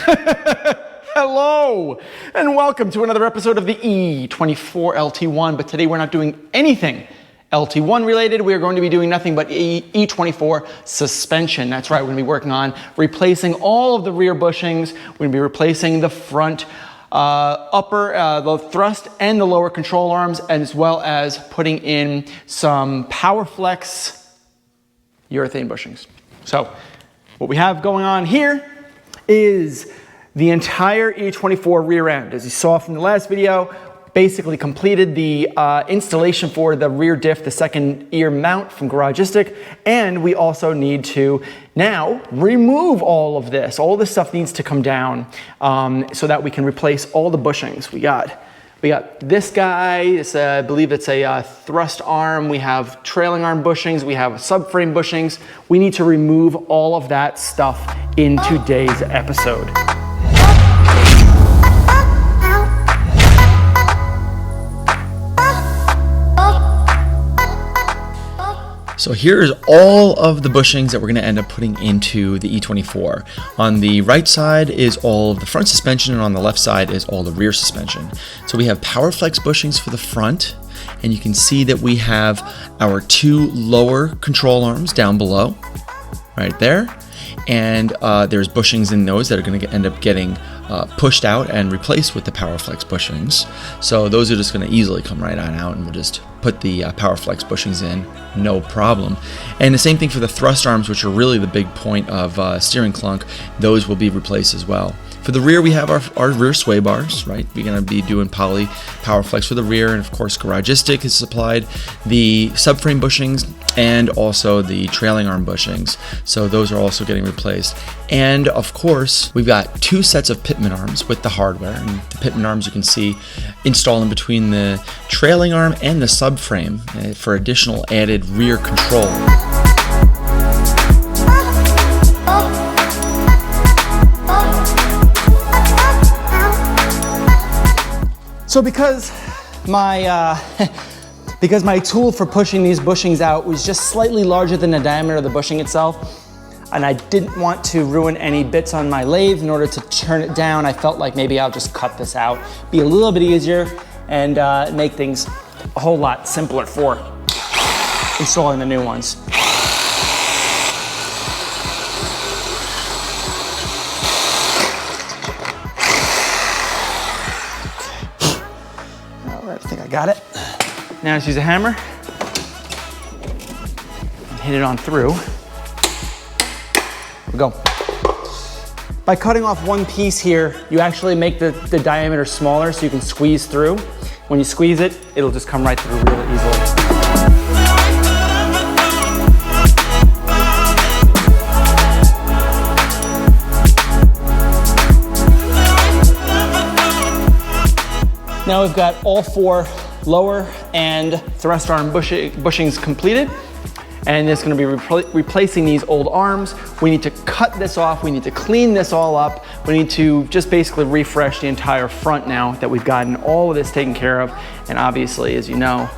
Hello, and welcome to another episode of the E24 LT1, but today we're not doing anything LT1 related. We are going to be doing nothing but E24 suspension. That's right, we're going to be working on replacing all of the rear bushings. We're going to be replacing the front the thrust and the lower control arms, as well as putting in some PowerFlex urethane bushings. So what we have going on here is the entire E24 rear end. As you saw from the last video, basically completed the installation for the rear diff, the second ear mount from Garagistic, and we also need to now remove all of this. All this stuff needs to come down so that we can replace all the bushings. We got this guy, I believe it's a thrust arm. We have trailing arm bushings. We have subframe bushings. We need to remove all of that stuff in today's episode. So here's all of the bushings that we're going to end up putting into the E24. On the right side is all of the front suspension, and on the left side is all the rear suspension. So we have PowerFlex bushings for the front, and you can see that we have our two lower control arms down below, right there. And there's bushings in those that are going to end up getting pushed out and replaced with the PowerFlex bushings. So those are just going to easily come right on out, and we'll just put the PowerFlex bushings in, no problem. And the same thing for the thrust arms, which are really the big point of steering clunk. Those will be replaced as well. For the rear, we have our rear sway bars, right? We're going to be doing poly PowerFlex for the rear, and of course Garagistic has supplied the subframe bushings and also the trailing arm bushings. So those are also getting replaced. And of course, we've got two sets of pitman arms with the hardware. And the pitman arms you can see installed in between the trailing arm and the subframe for additional added rear control. So because my tool for pushing these bushings out was just slightly larger than the diameter of the bushing itself, and I didn't want to ruin any bits on my lathe in order to turn it down, I felt like maybe I'll just cut this out, be a little bit easier, and make things a whole lot simpler for installing the new ones. I think I got it. Now let's use a hammer and hit it on through. Here we go. By cutting off one piece here, you actually make the diameter smaller so you can squeeze through. When you squeeze it, it'll just come right through really easily. Now we've got all four lower and thrust arm bushings completed, and it's going to be replacing these old arms. We need to cut this off. We need to clean this all up. We need to just basically refresh the entire front now that we've gotten all of this taken care of. And obviously, as you know,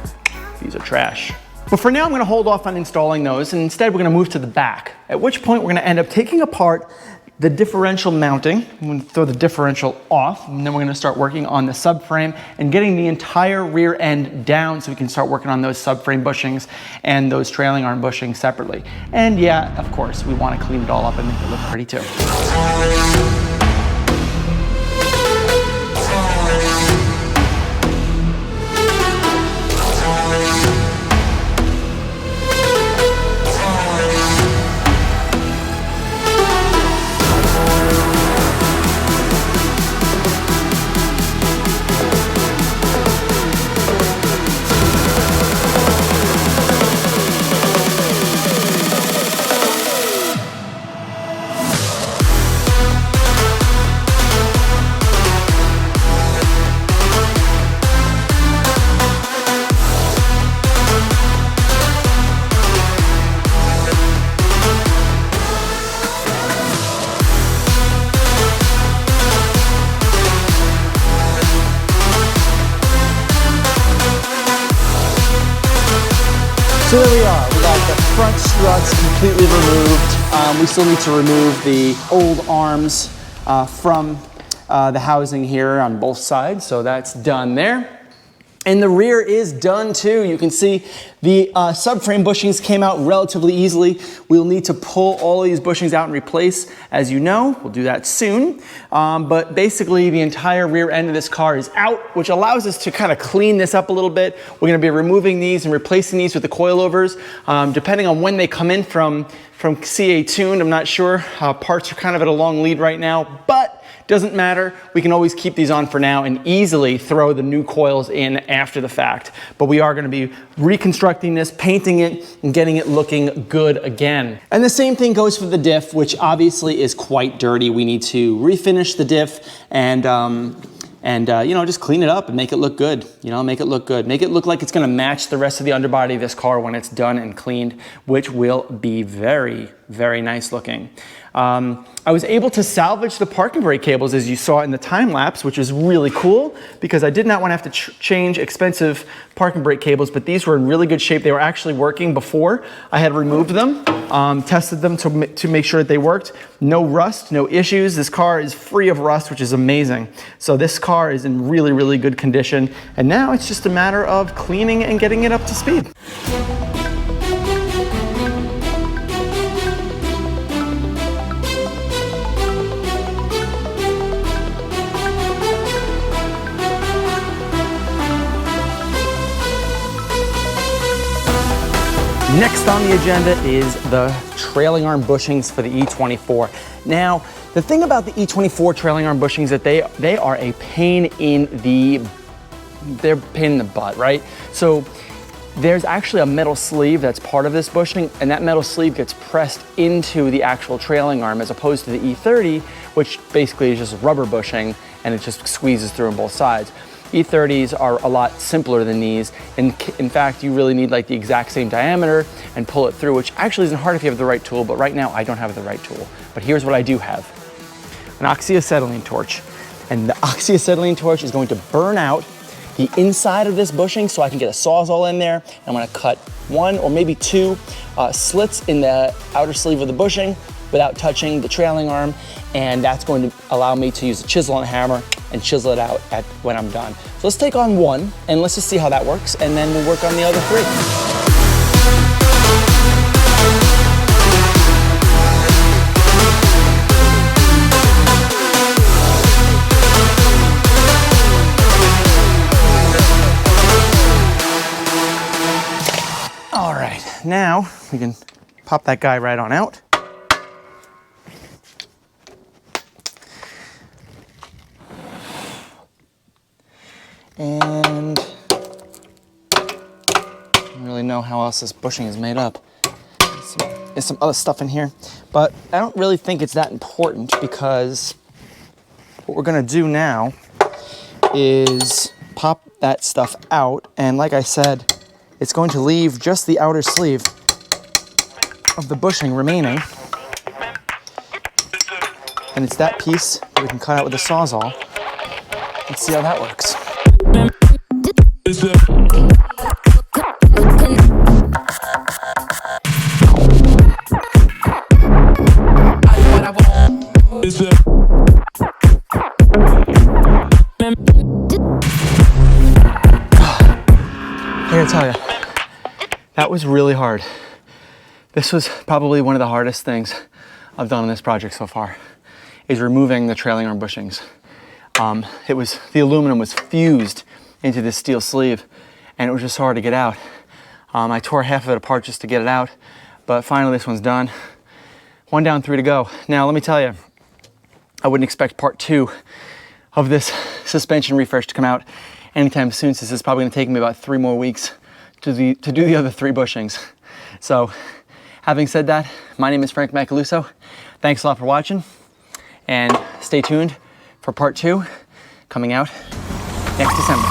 these are trash. But for now, I'm going to hold off on installing those, and instead we're going to move to the back, at which point we're going to end up taking apart the differential mounting. I'm going to throw the differential off, and then we're going to start working on the subframe and getting the entire rear end down so we can start working on those subframe bushings and those trailing arm bushings separately. And yeah, of course, we want to clean it all up and make it look pretty too. So there we are. We got the front struts completely removed. We still need to remove the old arms from the housing here on both sides. So that's done there. And the rear is done too. You can see the subframe bushings came out relatively easily. We'll need to pull all of these bushings out and replace, as you know. We'll do that soon. But basically the entire rear end of this car is out, which allows us to kind of clean this up a little bit. We're gonna be removing these and replacing these with the coilovers. Depending on when they come in from CA Tuned, I'm not sure. Parts are kind of at a long lead right now, but doesn't matter. We can always keep these on for now and easily throw the new coils in after the fact. But we are going to be reconstructing this, painting it, and getting it looking good again. And the same thing goes for the diff, which obviously is quite dirty. We need to refinish the diff and you know, just clean it up and make it look good. You know, make it look good. Make it look like it's going to match the rest of the underbody of this car when it's done and cleaned, which will be very, very nice looking. I was able to salvage the parking brake cables, as you saw in the time lapse, which is really cool because I did not want to have to change expensive parking brake cables, but these were in really good shape. They were actually working before I had removed them, tested them to make sure that they worked. No rust, no issues. This car is free of rust, which is amazing. So this car is in really, really good condition. And now it's just a matter of cleaning and getting it up to speed. Next on the agenda is the trailing arm bushings for the E24. Now, the thing about the E24 trailing arm bushings is that they are a pain in the butt, right? So there's actually a metal sleeve that's part of this bushing, and that metal sleeve gets pressed into the actual trailing arm as opposed to the E30, which basically is just rubber bushing and it just squeezes through on both sides. E30s are a lot simpler than these. In fact, you really need like the exact same diameter and pull it through, which actually isn't hard if you have the right tool, but right now I don't have the right tool. But here's what I do have. An oxyacetylene torch. And the oxyacetylene torch is going to burn out the inside of this bushing so I can get a Sawzall in there. I'm gonna cut one or maybe two slits in the outer sleeve of the bushing without touching the trailing arm, and that's going to allow me to use a chisel and a hammer and chisel it out when I'm done. So let's take on one and let's just see how that works, and then we'll work on the other three. All right, now we can pop that guy right on out. And I don't really know how else this bushing is made up. There's some other stuff in here, but I don't really think it's that important because what we're gonna do now is pop that stuff out, and like I said, it's going to leave just the outer sleeve of the bushing remaining. And it's that piece that we can cut out with a Sawzall. Let's see how that works. I gotta tell you, that was really hard. This was probably one of the hardest things I've done on this project so far, is removing the trailing arm bushings. The aluminum was fused into this steel sleeve, and it was just hard to get out. I tore half of it apart just to get it out, but finally this one's done. 1 down, 3 to go. Now let me tell you, I wouldn't expect part 2 of this suspension refresh to come out anytime soon, since it's probably gonna take me about 3 more weeks to do the other 3 bushings. So having said that, my name is Frank Macaluso. Thanks a lot for watching, and stay tuned for part 2 coming out next December.